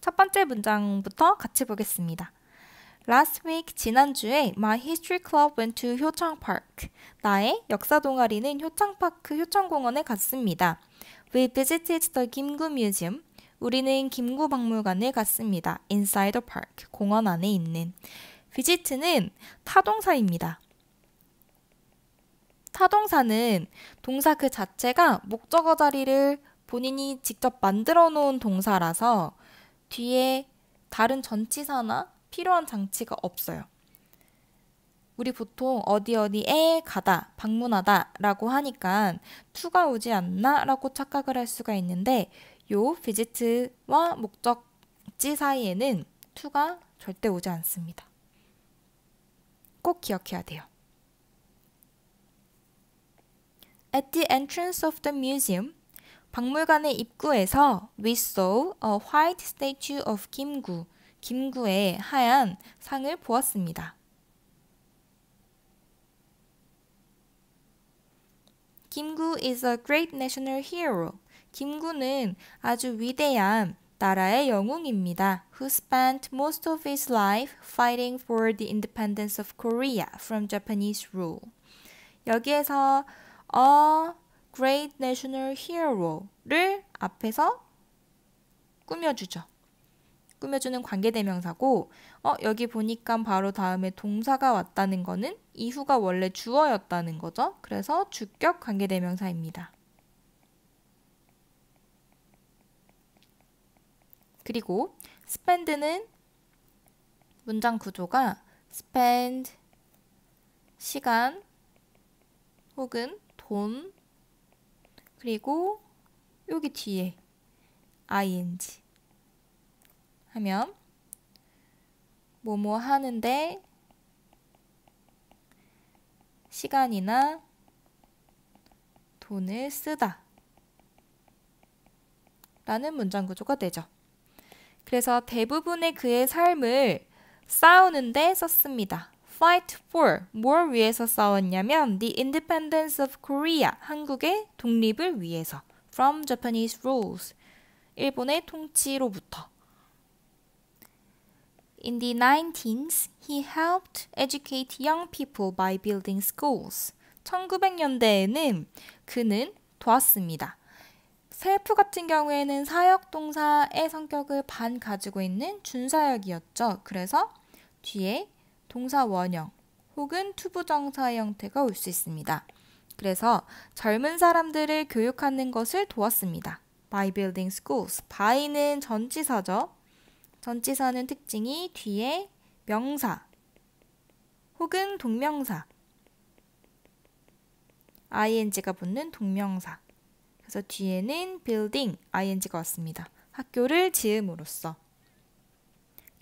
첫 번째 문장부터 같이 보겠습니다. Last week, 지난주에 my history club went to 효창 Park. 나의 역사 동아리는 효창파크 효창공원에 갔습니다. We visited the 김구 Museum. 우리는 김구 박물관을 갔습니다. Inside the park. 공원 안에 있는. visit는 타동사입니다. 타동사는 동사 그 자체가 목적어 자리를 본인이 직접 만들어 놓은 동사라서 뒤에 다른 전치사나 필요한 장치가 없어요. 우리 보통 어디 어디에 가다, 방문하다 라고 하니까 to가 오지 않나 라고 착각을 할 수가 있는데 요 visit와 목적지 사이에는 to가 절대 오지 않습니다. 꼭 기억해야 돼요. At the entrance of the museum, 박물관의 입구에서 we saw a white statue of 김구. 김구의 하얀 상을 보았습니다. 김구 is a great national hero. 김구는 아주 위대한 나라의 영웅입니다. Who spent most of his life fighting for the independence of Korea from Japanese rule. 여기에서 a great national hero를 앞에서 꾸며주죠. 꾸며주는 관계대명사고 여기 보니까 바로 다음에 동사가 왔다는 거는 이후가 원래 주어였다는 거죠. 그래서 주격 관계대명사입니다. 그리고 spend는 문장 구조가 spend 시간 혹은 돈 그리고 여기 뒤에 ing 하면 뭐뭐 하는데 시간이나 돈을 쓰다 라는 문장 구조가 되죠. 그래서 대부분의 그의 삶을 싸우는데 썼습니다. Fight for, 뭘 위해서 싸웠냐면 the independence of Korea, 한국의 독립을 위해서 from Japanese rules, 일본의 통치로부터. In the 19th, he helped educate young people by building schools. 1900년대에는 그는 도왔습니다. 셀프 같은 경우에는 사역동사의 성격을 반 가지고 있는 준사역이었죠. 그래서 뒤에 동사 원형 혹은 투부정사의 형태가 올 수 있습니다. 그래서 젊은 사람들을 교육하는 것을 도왔습니다. By building schools. by는 전치사죠. 전치사는 특징이 뒤에 명사 혹은 동명사 ing가 붙는 동명사 그래서 뒤에는 building ing가 왔습니다. 학교를 지음으로써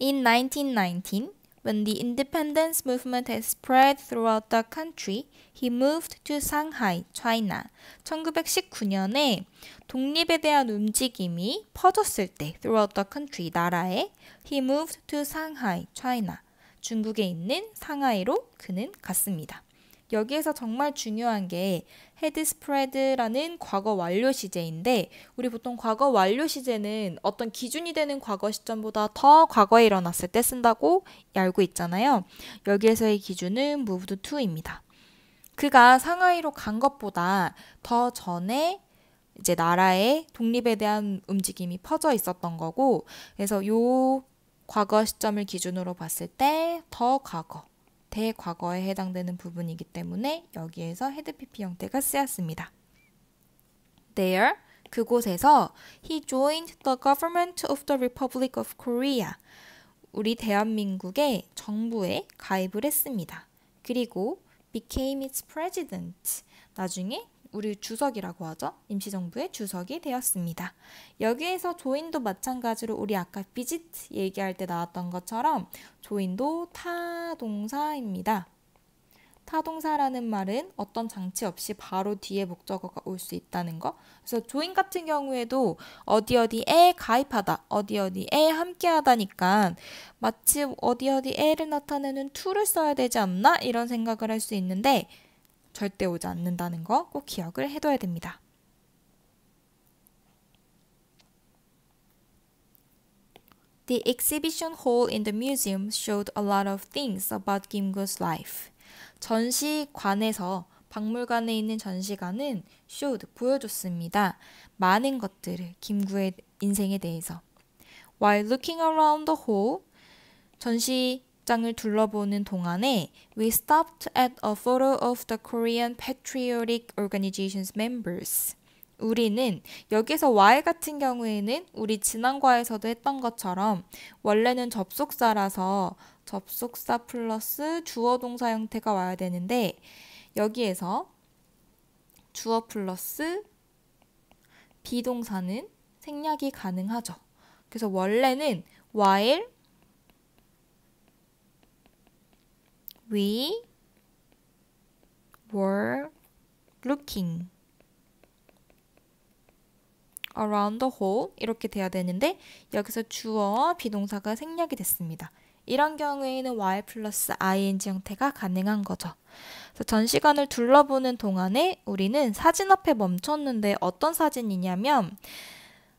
In 1919, when the independence movement had spread throughout the country, he moved to Shanghai, China. 1919년에 독립에 대한 움직임이 퍼졌을 때, throughout the country, 나라에, he moved to Shanghai, China. 중국에 있는 상하이로 그는 갔습니다. 여기에서 정말 중요한 게 had spread라는 과거 완료 시제인데 우리 보통 과거 완료 시제는 어떤 기준이 되는 과거 시점보다 더 과거에 일어났을 때 쓴다고 알고 있잖아요. 여기에서의 기준은 moved to입니다. 그가 상하이로 간 것보다 더 전에 이제 나라의 독립에 대한 움직임이 퍼져 있었던 거고 그래서 요 과거 시점을 기준으로 봤을 때 더 과거 대과거에 해당되는 부분이기 때문에 여기에서 had pp 형태가 쓰였습니다. There, 그곳에서 he joined the government of the Republic of Korea. 우리 대한민국의 정부에 가입을 했습니다. 그리고 became its president. 나중에 우리 주석이라고 하죠. 임시정부의 주석이 되었습니다. 여기에서 join도 마찬가지로 우리 아까 visit 얘기할 때 나왔던 것처럼 join도 타동사입니다. 타동사라는 말은 어떤 장치 없이 바로 뒤에 목적어가 올 수 있다는 거. 그래서 join 같은 경우에도 어디 어디에 가입하다, 어디 어디에 함께하다니까 마치 어디 어디에를 나타내는 to를 써야 되지 않나 이런 생각을 할 수 있는데 절대 오지 않는다는 거 꼭 기억을 해둬야 됩니다. The exhibition hall in the museum showed a lot of things about 김구's life. 전시관에서 박물관에 있는 전시관은 showed 보여줬습니다. 많은 것들을 김구의 인생에 대해서. While looking around the hall, 전시장을 둘러보는 동안에 we stopped at a photo of the Korean Patriotic Organization's members. 우리는 여기서 Y 같은 경우에는 우리 지난과에서도 했던 것처럼 원래는 접속사라서 접속사 플러스 주어 동사 형태가 와야 되는데 여기에서 주어 플러스 비동사는 생략이 가능하죠. 그래서 원래는 while we were looking around the hall 이렇게 돼야 되는데 여기서 주어와 비동사가 생략이 됐습니다. 이런 경우에는 while 플러스 ing 형태가 가능한 거죠. 그래서 전시관을 둘러보는 동안에 우리는 사진 앞에 멈췄는데 어떤 사진이냐면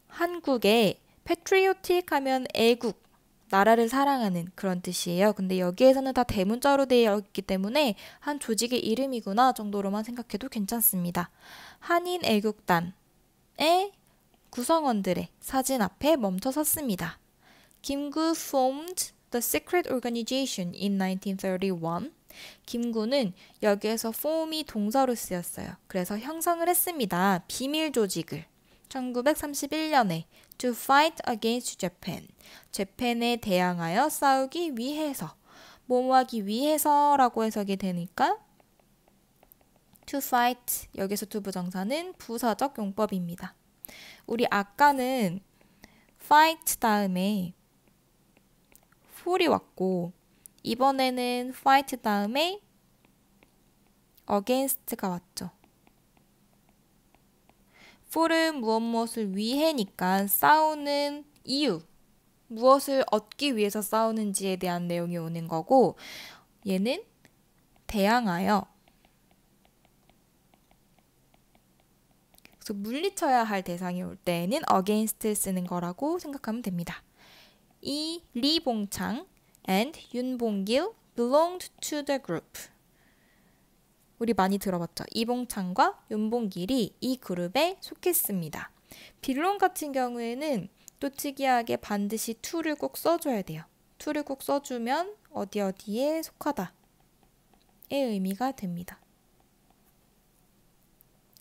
한국의 patriotic 하면 애국, 나라를 사랑하는 그런 뜻이에요. 근데 여기에서는 다 대문자로 되어 있기 때문에 한 조직의 이름이구나 정도로만 생각해도 괜찮습니다. 한인 애국단의 구성원들의 사진 앞에 멈춰 섰습니다. 김구 formed the secret organization in 1931. 김구는 여기에서 form이 동사로 쓰였어요. 그래서 형성을 했습니다. 비밀 조직을. 1931년에 to fight against Japan. 재팬에 대항하여 싸우기 위해서. 뭐뭐 하기 위해서라고 해석이 되니까 to fight. 여기서 to 부정사는 부사적 용법입니다. 우리 아까는 fight 다음에 for이 왔고 이번에는 fight 다음에 against가 왔죠. for은 무엇을 위해니까 싸우는 이유, 무엇을 얻기 위해서 싸우는지에 대한 내용이 오는 거고 얘는 대항하여 그래서 물리쳐야 할 대상이 올 때에는 against 쓰는 거라고 생각하면 됩니다. 이 리봉창 and 윤봉길 belonged to the group. 우리 많이 들어봤죠? 이봉창과 윤봉길이 이 그룹에 속했습니다. belong 같은 경우에는 또 특이하게 반드시 to를 꼭 써줘야 돼요. to를 꼭 써주면 어디에 속하다의 의미가 됩니다.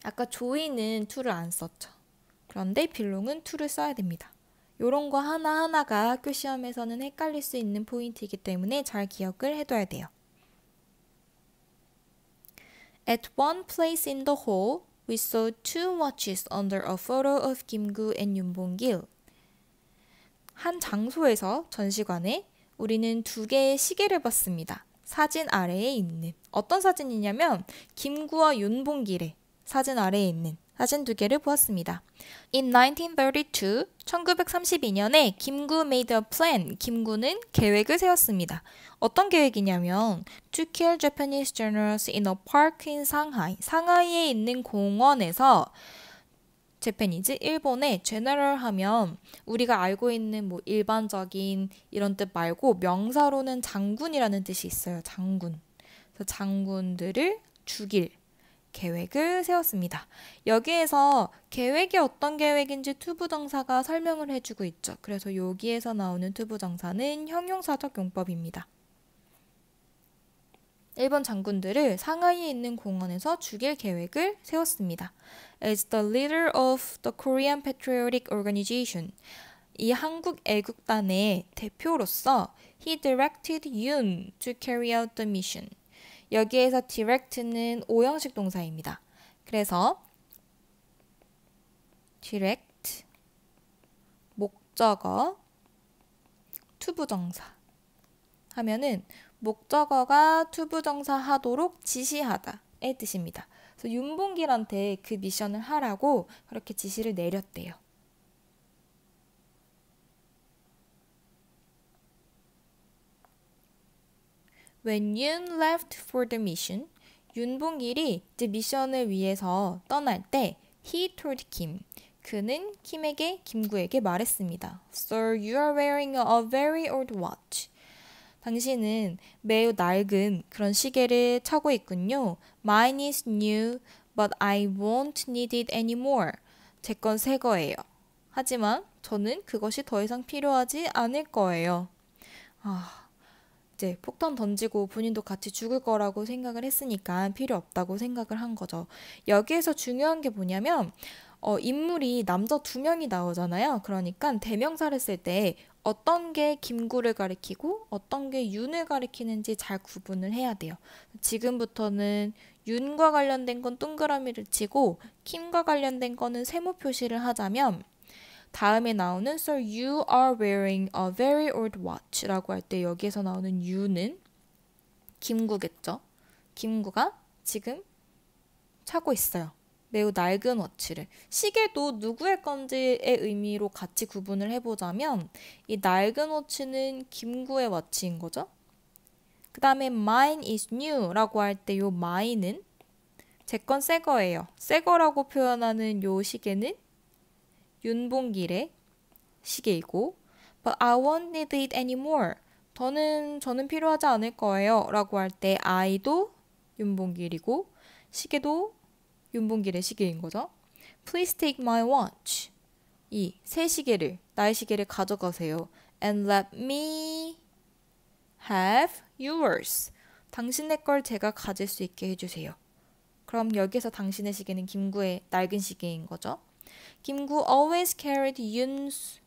아까 join은 to를 안 썼죠. 그런데 belong은 to를 써야 됩니다. 이런 거 하나하나가 학교 시험에서는 헷갈릴 수 있는 포인트이기 때문에 잘 기억을 해둬야 돼요. At one place in the hall, we saw two watches under a photo of 김구 and 윤봉길. 한 장소에서 전시관에 우리는 두 개의 시계를 봤습니다. 사진 아래에 있는. 어떤 사진이냐면 김구와 윤봉길의 사진 아래에 있는 사진 두 개를 보았습니다. In 1932, 1932년에 김구 made a plan. 김구는 계획을 세웠습니다. 어떤 계획이냐면 to kill Japanese generals in a park in Shanghai. 상하이에 있는 공원에서 재패니즈 일본의 제너럴 하면 우리가 알고 있는 뭐 일반적인 이런 뜻 말고 명사로는 장군이라는 뜻이 있어요. 장군. 그래서 장군들을 죽일 계획을 세웠습니다. 여기에서 계획이 어떤 계획인지 투부정사가 설명을 해주고 있죠. 그래서 여기에서 나오는 투부정사는 형용사적 용법입니다. 일본 장군들을 상하이에 있는 공원에서 죽일 계획을 세웠습니다. As the leader of the Korean Patriotic Organization, 이 한국 애국단의 대표로서 he directed Yoon to carry out the mission. 여기에서 direct는 오형식 동사입니다. 그래서 direct, 목적어, 투부정사 하면은 목적어가 투부정사 하도록 지시하다의 뜻입니다. 그래서 윤봉길한테 그 미션을 하라고 그렇게 지시를 내렸대요. When Yoon left for the mission, 윤봉길이 이제 미션을 위해서 떠날 때 he told Kim, 그는 김구에게 말했습니다. Sir, you are wearing a very old watch. 당신은 매우 낡은 그런 시계를 차고 있군요. Mine is new, but I won't need it anymore. 제 건 새 거예요. 하지만 저는 그것이 더 이상 필요하지 않을 거예요. 이제 폭탄 던지고 본인도 같이 죽을 거라고 생각을 했으니까 필요 없다고 생각을 한 거죠. 여기에서 중요한 게 뭐냐면 인물이 남자 두 명이 나오잖아요. 그러니까 대명사를 쓸 때 어떤 게 김구를 가리키고 어떤 게 윤을 가리키는지 잘 구분을 해야 돼요. 지금부터는 윤과 관련된 건 동그라미를 치고 김과 관련된 거는 세모 표시를 하자면 다음에 나오는 Sir, you are wearing a very old watch 라고 할 때 여기에서 나오는 you는 김구겠죠. 김구가 지금 차고 있어요. 매우 낡은 워치를. 시계도 누구의 건지의 의미로 같이 구분을 해보자면 이 낡은 워치는 김구의 워치인 거죠. 그 다음에 mine is new 라고 할 때 요 mine은 제 건 새 거예요. 새 거라고 표현하는 요 시계는 윤봉길의 시계이고 But I won't need it anymore. 저는 필요하지 않을 거예요 라고 할 때 I도 윤봉길이고 시계도 윤봉길의 시계인 거죠. Please take my watch. 이 새 시계를, 나의 시계를 가져가세요. And let me have yours. 당신의 걸 제가 가질 수 있게 해주세요. 그럼 여기서 당신의 시계는 김구의 낡은 시계인 거죠. 김구 always carried Yoon's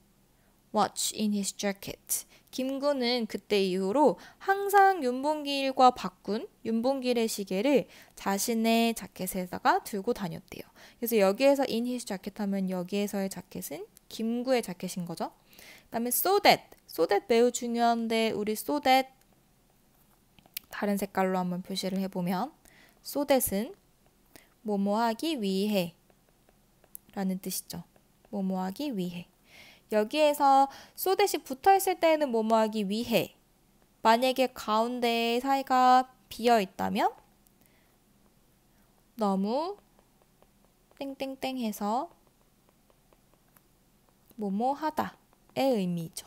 watch in his jacket. 김구는 그때 이후로 항상 윤봉길과 바꾼 윤봉길의 시계를 자신의 자켓에다가 들고 다녔대요. 그래서 여기에서 in his jacket 하면 여기에서의 자켓은 김구의 자켓인 거죠. 그 다음에 so that 매우 중요한데 우리 so that 다른 색깔로 한번 표시를 해보면 so that은 뭐뭐하기 위해 라는 뜻이죠. 뭐뭐하기 위해. 여기에서 so that이 붙어있을 때에는 뭐뭐하기 위해. 만약에 가운데 사이가 비어있다면 너무 땡땡땡 해서 뭐뭐하다의 의미죠.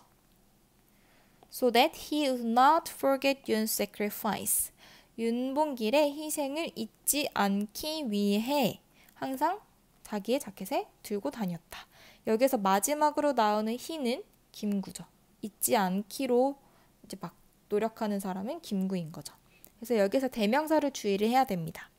So that he would not forget Yoon's sacrifice. 윤봉길의 희생을 잊지 않기 위해 항상 자기의 자켓에 들고 다녔다. 여기서 마지막으로 나오는 he는 김구죠. 잊지 않기로 이제 막 노력하는 사람은 김구인 거죠. 그래서 여기서 대명사를 주의를 해야 됩니다.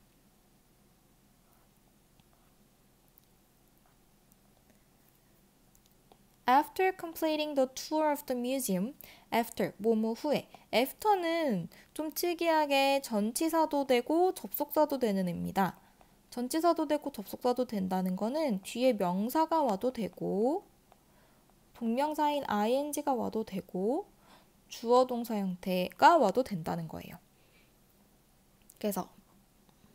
After completing the tour of the museum, after, 뭐뭐 후에. after는 좀 특이하게 전치사도 되고 접속사도 되는 의미입니다. 전치사도 되고 접속사도 된다는 거는 뒤에 명사가 와도 되고 동명사인 ing가 와도 되고 주어 동사 형태가 와도 된다는 거예요. 그래서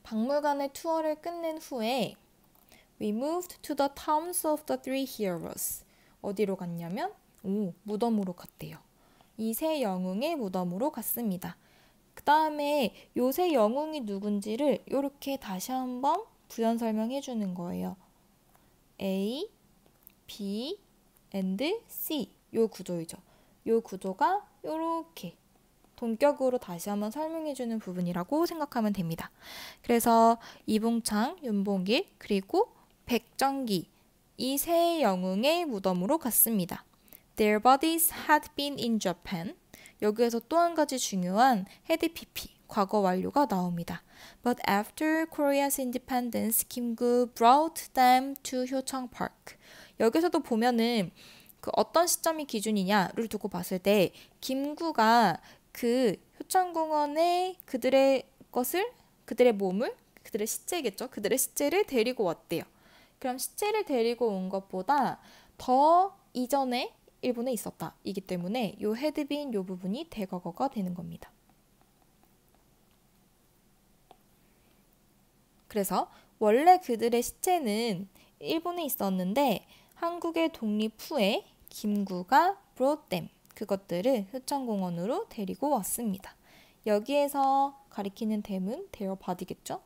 박물관의 투어를 끝낸 후에 We moved to the tombs of the three heroes. 어디로 갔냐면 무덤으로 갔대요. 이 세 영웅의 무덤으로 갔습니다. 그 다음에 요 세 영웅이 누군지를 이렇게 다시 한번 부연 설명해 주는 거예요. A, B, and C 요 구조이죠. 요 구조가 이렇게 동격으로 다시 한번 설명해 주는 부분이라고 생각하면 됩니다. 그래서 이봉창, 윤봉길, 그리고 백정기 이 세 영웅의 무덤으로 갔습니다. Their bodies had been in Japan. 여기에서 또 한 가지 중요한 had PP, 과거 완료가 나옵니다. But after Korea's independence, 김구 brought them to 효청 Park. 여기서도 보면은 그 어떤 시점이 기준이냐를 두고 봤을 때 김구가 그 효천공원에 그들의 몸을, 그들의 시체겠죠? 그들의 시체를 데리고 왔대요. 그럼 시체를 데리고 온 것보다 더 이전에 일본에 있었다. 이기 때문에 요 had been 요 부분이 대과거가 되는 겁니다. 그래서 원래 그들의 시체는 일본에 있었는데 한국의 독립 후에 김구가 brought them, 그것들을 효천공원으로 데리고 왔습니다. 여기에서 가리키는 them은 their body겠죠?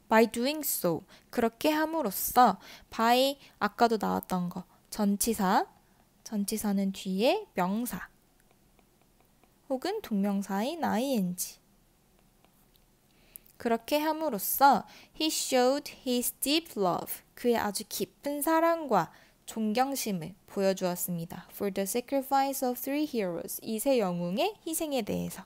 by doing so. 그렇게 함으로써 by 아까도 나왔던 거 전치사, 전치사는 뒤에 명사 혹은 동명사인 ing. 그렇게 함으로써 he showed his deep love. 그의 아주 깊은 사랑과 존경심을 보여주었습니다. For the sacrifice of three heroes. 이 세 영웅의 희생에 대해서.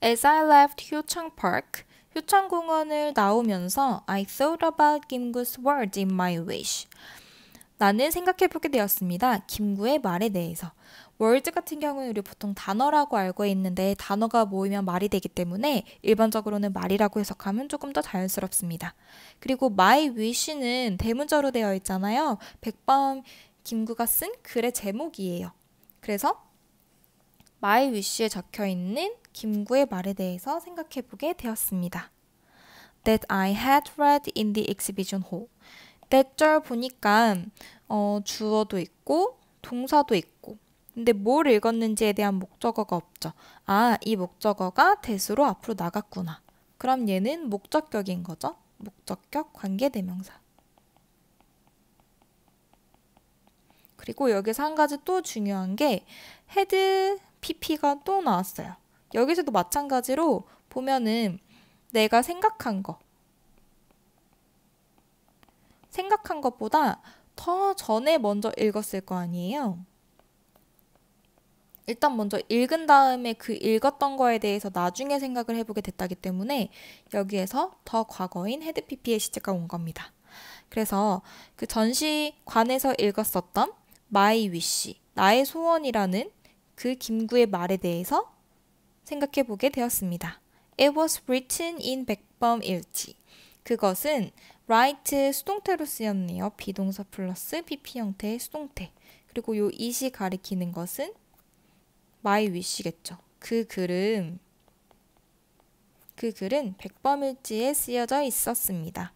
As I left 효창 Park, 효창공원을 나오면서 I thought about 김구's words in my wish. 나는 생각해보게 되었습니다. 김구의 말에 대해서. words 같은 경우는 우리 보통 단어라고 알고 있는데 단어가 모이면 말이 되기 때문에 일반적으로는 말이라고 해석하면 조금 더 자연스럽습니다. 그리고 my wish는 대문자로 되어 있잖아요. 백범 김구가 쓴 글의 제목이에요. 그래서 my wish에 적혀있는 김구의 말에 대해서 생각해보게 되었습니다. That I had read in the exhibition hall. that 절 보니까 주어도 있고 동사도 있고 근데 뭘 읽었는지에 대한 목적어가 없죠. 아, 이 목적어가 that으로 앞으로 나갔구나. 그럼 얘는 목적격인 거죠. 목적격 관계대명사. 그리고 여기서 한 가지 또 중요한 게 had pp가 또 나왔어요. 여기서도 마찬가지로 보면은 내가 생각한 것보다 더 전에 먼저 읽었을 거 아니에요. 일단 먼저 읽은 다음에 그 읽었던 거에 대해서 나중에 생각을 해보게 됐다기 때문에 여기에서 더 과거인 had pp의 시제가 온 겁니다. 그래서 그 전시관에서 읽었었던 my wish, 나의 소원이라는 그 김구의 말에 대해서 생각해보게 되었습니다. It was written in 백범일지. 그것은 write 수동태로 쓰였네요. 비동사 플러스 pp 형태의 수동태. 그리고 요 it이 가리키는 것은 my wish겠죠. 그 글은 백범일지에 쓰여져 있었습니다.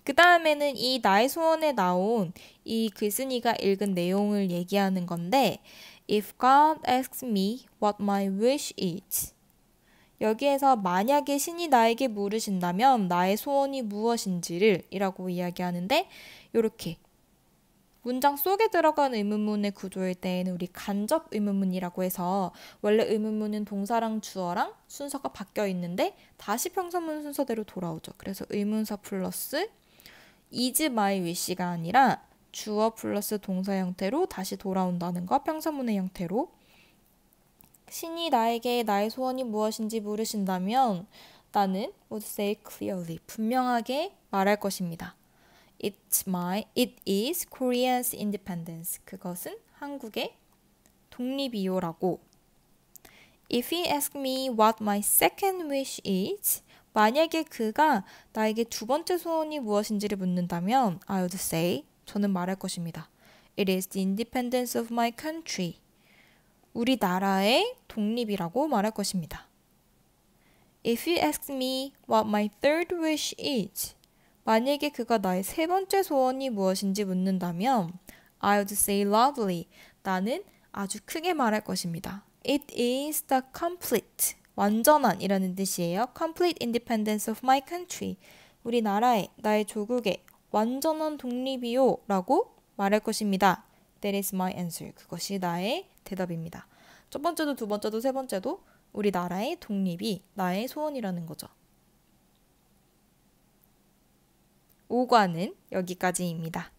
그 다음에는 이 나의 소원에 나온 이 글쓴이가 읽은 내용을 얘기하는 건데 If God asks me what my wish is. 여기에서 만약에 신이 나에게 물으신다면 나의 소원이 무엇인지를 이라고 이야기하는데 이렇게 문장 속에 들어간 의문문의 구조일 때에는 우리 간접 의문문이라고 해서 원래 의문문은 동사랑 주어랑 순서가 바뀌어 있는데 다시 평서문 순서대로 돌아오죠. 그래서 의문사 플러스 is my wish가 아니라 주어 플러스 동사 형태로 다시 돌아온다는 거, 평서문의 형태로. 신이 나에게 나의 소원이 무엇인지 물으신다면 나는 would say clearly, 분명하게 말할 것입니다. It is Korea's independence. 그것은 한국의 독립이요라고. If he asks me what my second wish is, 만약에 그가 나에게 두 번째 소원이 무엇인지를 묻는다면 I would say, 저는 말할 것입니다. It is the independence of my country. 우리나라의 독립이라고 말할 것입니다. If he asks me what my third wish is, 만약에 그가 나의 세 번째 소원이 무엇인지 묻는다면 I would say loudly, 나는 아주 크게 말할 것입니다. It is the complete, 완전한 이라는 뜻이에요. Complete independence of my country, 우리나라의, 나의 조국의 완전한 독립이요 라고 말할 것입니다. That is my answer. 그것이 나의 대답입니다. 첫 번째도 두 번째도 세 번째도 우리나라의 독립이 나의 소원이라는 거죠. 5과는 여기까지입니다.